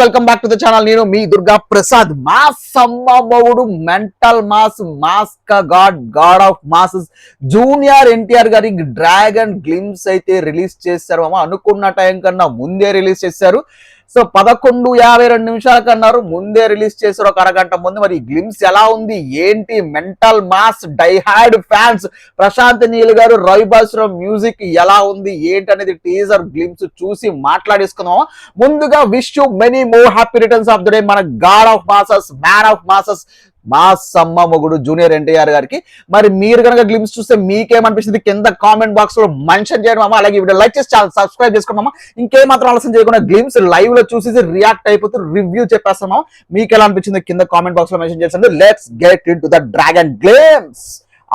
Welcome back to the channel. నేను మీ Durga Prasad. Mass అమ్మబవుడు, మెంటల్ మాస్, మాస్ కా god of masses junior NTR గారి డ్రాగన్ గ్లిమ్స్ అయితే రిలీజ్ చేశారు. అనుకున్న టైం కన్నా ముందే రిలీజ్ చేశారు. సో 11:52 కన్నారు ముందే రిలీజ్ చేశారు, ఒక అరగంట ముందు. మరి గ్లిమ్స్ ఎలా ఉంది ఏంటి, mental mass diehard fans Prashanth Neel గారు, రవి బాస్రావు మ్యూజిక్ ఎలా ఉంది ఏంటి అనేది టీజర్ గ్లిమ్స్ చూసి మాట్లాడేసుకుందాం. ముందుగా wish you many more happy returns of the day మన god of masses, man of masses, mass అమ్మ మొగుడు జూనియర్ ఎన్టీఆర్ గారికి. మరి మీరు కనుక గ్లిమ్స్ చూస్తే మీకేమనిపిస్తుంది కింద కామెంట్ బాక్స్ లో మెన్షన్ చేయడం అమ్మా. అలాగే వీడియో లైక్ చేసి ఛానల్ సబ్స్క్రైబ్ చేసుకోమా. ఇంకేమాత్రం ఆలస్యం చేయకుండా గ్లిమ్స్ లైవ్ లో చూసి రియాక్ట్ అయిపోతూ రివ్యూ చెప్పేస్తామా. మీకు ఎలా అనిపించింది కింద కామెంట్ బాక్స్ లో మెన్షన్ చేసండి. Let's get into the dragon glimpse.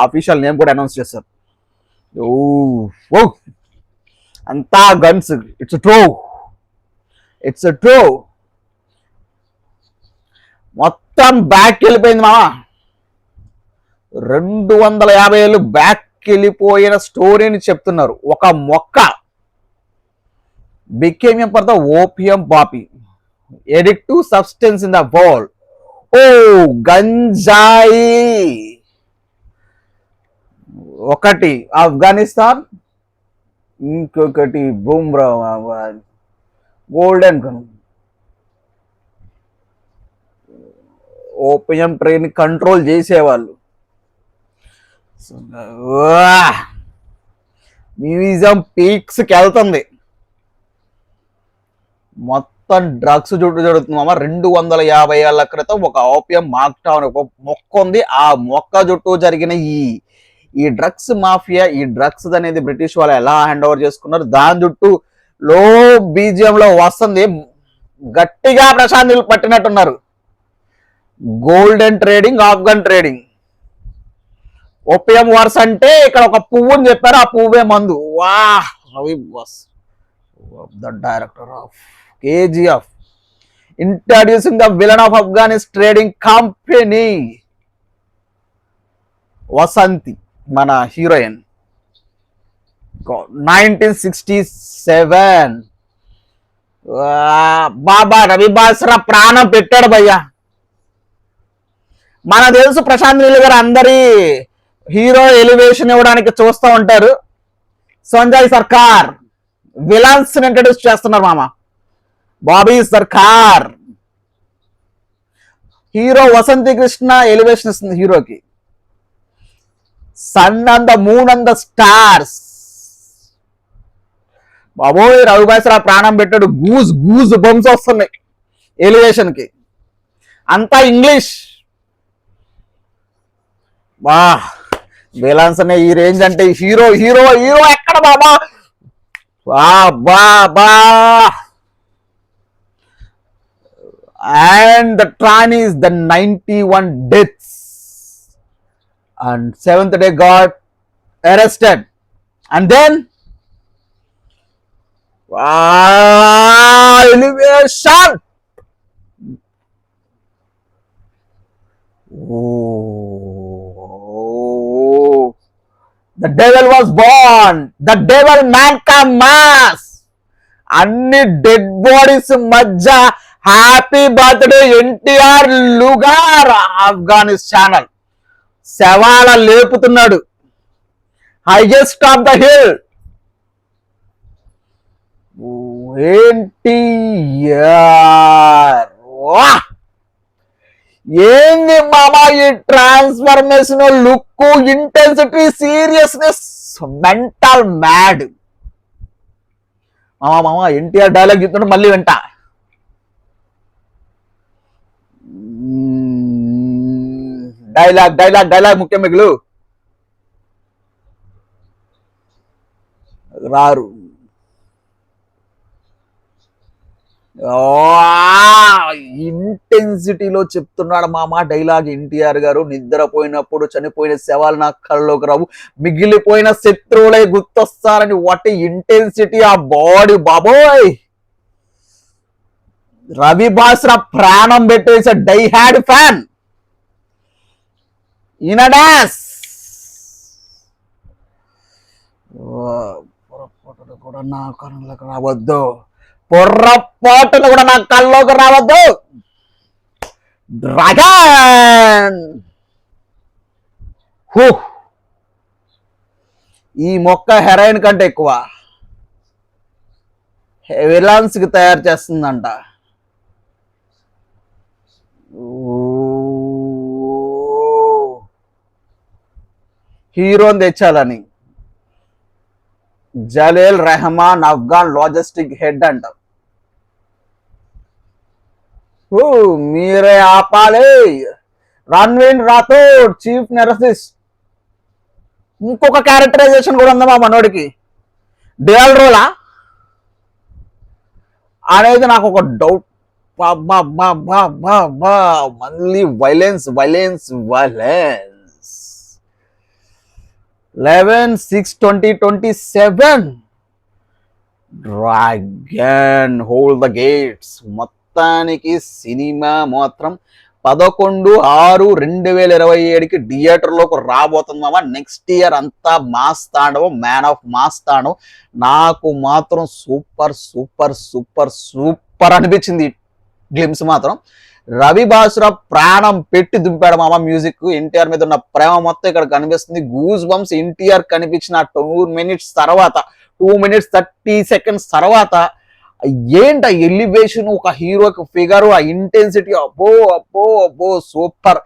Official name కూడా అనౌన్స్ చేస్తారు. ఓ అంతా గన్స్. ఇట్స్ ట్రూ మొత్తం బ్యాక్ వెళ్ళిపోయింది మామ. 250 ఏళ్ళు బ్యాక్ వెళ్ళిపోయిన స్టోరీని చెప్తున్నారు. ఒక మొక్క became for the opium poppy, addictive substance in the world. గంజాయి ఒకటి ఆఫ్ఘనిస్తాన్, ఇంకొకటి బూమ్రా గోల్డెన్ కను. ఓపియం ట్రైన్ కంట్రోల్ చేసేవాళ్ళు. మ్యూజియం పీక్స్కి వెళ్తుంది. మొత్తం డ్రగ్స్ చుట్టూ జరుగుతుందమ్మా. 250 ఏళ్ల క్రితం ఒక ఓపియం మాక్టౌన్ ఒక మొక్క ఉంది. ఆ మొక్క చుట్టూ జరిగిన ఈ డ్రగ్స్ మాఫియా, ఈ డ్రగ్స్ అనేది బ్రిటిష్ వాళ్ళు ఎలా హ్యాండ్ ఓవర్ చేసుకున్నారు, దాని చుట్టూ లో బీజియంలో వస్తుంది. గట్టిగా ప్రశాంత్ నీల్ పట్టినట్టున్నారు. Golden trading, Afghan trading, opium wars అంటే ఇక్కడ ఒక పువ్వుని చెప్పారు, ఆ పువ్వే మందు. Ravi boss the director of KGF introducing the villain of ఆఫ్ఘనిస్ ట్రేడింగ్ కంపెనీ వసంతి మన హీరోయిన్. 1967 బాబా రవి బాస్రా ప్రాణం పెట్టాడు భయ్యా. మన తెలుసు ప్రశాంత్ నీల్ గారు అందరి హీరో ఎలివేషన్ ఇవ్వడానికి చూస్తూ ఉంటారు. సంజయ్ సర్కార్ విలన్స్ ఇంట్రడ్యూస్ చేస్తున్నారు మామ. బాబీ సర్కార్ హీరో, వసంతి కృష్ణ ఎలివేషన్ ఇస్తుంది హీరోకి. Sun and the moon and the stars. బాబోయ్ రవి బాస్రా ప్రాణం పెట్టాడు. గూజ్ బంప్స్ వస్తున్నాయి ఎలివేషన్ కి. అంతా ఇంగ్లీష్. విలన్స్ అనే ఈ రేంజ్ అంటే హీరో ఎక్కడ బాబా. And the train is the 91 deaths and 7th day got arrested, and then elevation. The devil was born. The devil man ka mass. అన్ని డెడ్ బాడీస్ మధ్య happy birthday NTR లుగార్. ఆఫ్ఘనిస్ channel శవాల లేపుతున్నాడు. Highest of the hill NTR. ఏంది మామా ఈ transformation, look, intensity, seriousness, mental mad. మామా ఎన్టీఆర్ డైలాగ్ చెప్తున్నాడు మళ్ళీ వెంట. డైలాగ్ ముఖ్యం. మిగులు రారు. ఇంటెన్సిటీలో చెప్తున్నాడు మామ డైలాగ్ ఎన్టీఆర్ గారు. నిద్రపోయినప్పుడు చనిపోయిన శవాలు నా కళ్ళలోకి రావు, మిగిలిపోయిన శత్రువులై గుర్తొస్తారని. వాటి ఇంటెన్సిటీ ఆ బాడీ బాబోయ్. రవి బాస్రా ప్రాణం పెట్టేసే డైహార్డ్ ఫ్యాన్. ఇనడాస్ కూడా నా కళ్ళలోకి రావద్దు. పొర్రపాటున కూడా నా కల్లోకి రావద్దు. డ్రాగన్ ఈ మొక్క హెరాయిన్ కంటే ఎక్కువ విలాన్స్ కి తయారు చేస్తుందంట. హీరోని తెచ్చాలని. జలీల్ రెహమాన్ అఫ్ఘాన్ లాజిస్టిక్ హెడ్ అంట. మీరే ఆపాలి. Ranveer Rathod chief narcissist. ఇంకొక క్యారెక్టరైజేషన్ కూడా ఉందా మా మనోడికి. డ్యూయల్ రోలా అనేది నాకు ఒక డౌట్. మళ్ళీ violence violence violence. 11/6/2027 dragon hold the gates. మొత్తానికి సినిమా మాత్రం 11/6/2027కి థియేటర్లోకి రాబోతుంది మామ. నెక్స్ట్ ఇయర్ అంతా మాస్ తాండవం, మ్యాన్ ఆఫ్ మాస్ తాండవం. నాకు మాత్రం సూపర్ సూపర్ సూపర్ సూపర్ అనిపించింది గ్లిమ్స్ మాత్రం. రవి బాసురా ప్రాణం పెట్టి దింపాడు మామ మ్యూజిక్. ఎన్టీఆర్ మీద ఉన్న ప్రేమ మొత్తం ఇక్కడ కనిపిస్తుంది. గూస్ బంప్స్ ఎన్టీఆర్ కనిపించిన 2 minutes తర్వాత, 2 minutes 30 seconds తర్వాత ఏంట ఎలివేషన్, ఒక హీరోకి ఫిగర్, ఆ ఇంటెన్సిటీ, అబ్బో అబ్బో అబ్బో super.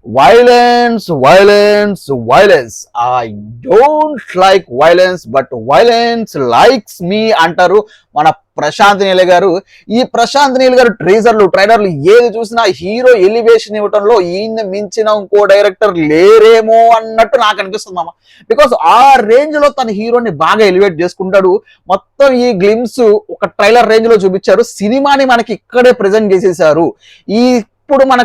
Violence violence violence. I don't like violence but violence likes me అంటారు మన ప్రశాంత్ నీల్ గారు. ఈ ప్రశాంత్ నీల్ గారు ట్రైలర్లు ఏది చూసినా హీరో ఎలివేషన్ ఇవ్వటంలో ఈయన మించిన ఇంకో డైరెక్టర్ లేరేమో అన్నట్టు నాకు అనిపిస్తుంది మామ. బికాస్ ఆ రేంజ్ లో తన హీరోని బాగా ఎలివేట్ చేసుకుంటాడు. మొత్తం ఈ గ్లిమ్స్ ఒక ట్రైలర్ రేంజ్ లో చూపించారు. సినిమాని మనకి ఇక్కడే ప్రెజెంట్ చేసేసారు. ఇప్పుడు మన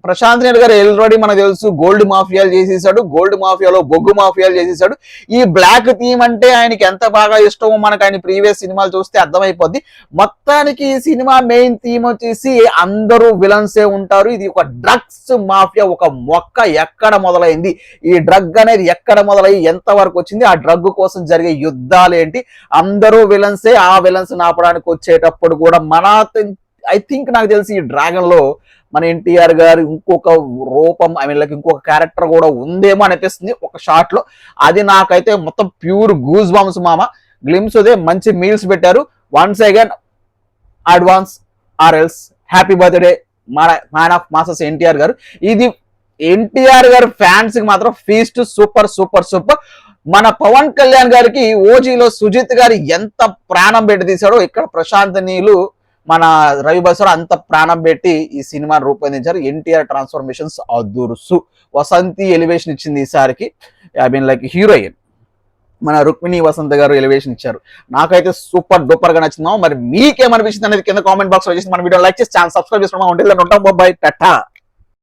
ప్రశాంత్ నీల్ గారు ఆల్రెడీ మనకు తెలుసు గోల్డ్ మాఫియాలు చేసేసాడు. గోల్డ్ మాఫియాలో బొగ్గు మాఫియాలు చేసేసాడు. ఈ బ్లాక్ థీమ్ అంటే ఆయనకి ఎంత బాగా ఇష్టమో మనకు ఆయన ప్రీవియస్ సినిమాలు చూస్తే అర్థమైపోద్ది. మొత్తానికి ఈ సినిమా మెయిన్ థీమ్ వచ్చేసి అందరూ విలన్సే ఉంటారు. ఇది ఒక డ్రగ్స్ మాఫియా. ఒక మొక్క ఎక్కడ మొదలైంది, ఈ డ్రగ్ అనేది ఎక్కడ మొదలయ్యి ఎంత వరకు వచ్చింది, ఆ డ్రగ్ కోసం జరిగే యుద్ధాలు ఏంటి, అందరూ విలన్సే. ఆ విలన్స్ ఆపడానికి వచ్చేటప్పుడు కూడా ఐ థింక్ నాకు తెలిసి ఈ డ్రాగన్ లో మన ఎన్టీఆర్ గారు ఇంకొక రూపం, ఇంకొక క్యారెక్టర్ కూడా ఉందేమో అనిపిస్తుంది ఒక షాట్ లో. అది నాకైతే మొత్తం ప్యూర్ గూస్ బంప్స్ మామ. గ్లిమ్స్ అదే మంచి మీల్స్ పెట్టారు. వన్స్ అగైన్ అడ్వాన్స్ ఆర్ఎల్స్ happy birthday man of masses NTR గారు. ఇది ఎన్టీఆర్ గారు ఫ్యాన్స్ కి మాత్రం ఫీస్ట్ సూపర్ సూపర్ సూపర్. మన పవన్ కళ్యాణ్ గారికి ఓజీలో సుజిత్ గారు ఎంత ప్రాణం పెట్టి తీశాడో ఇక్కడ ప్రశాంత్ నీలు మన రవి బసురా అంత ప్రాణం పెట్టి ఈ సినిమాను రూపొందించారు. ఎన్టీఆర్ ట్రాన్స్ఫర్మేషన్స్ అదుర్సు. వసంతి ఎలివేషన్ ఇచ్చింది ఈసారికి. హీరోయిన్ మన రుక్మిణి వసంత్ గారు ఎలివేషన్ ఇచ్చారు. నాకైతే సూపర్ డూపర్ గా నచ్చింది. మరి మీకేమనిపించింది అనేది కింద కామెంట్ బాక్స్ లో చేసి మన వీడియో లైక్ చేసి ఛానల్ సబ్స్క్రైబ్ చేసుకున్నాం. ఉంటాం. బాయ్ టాటా.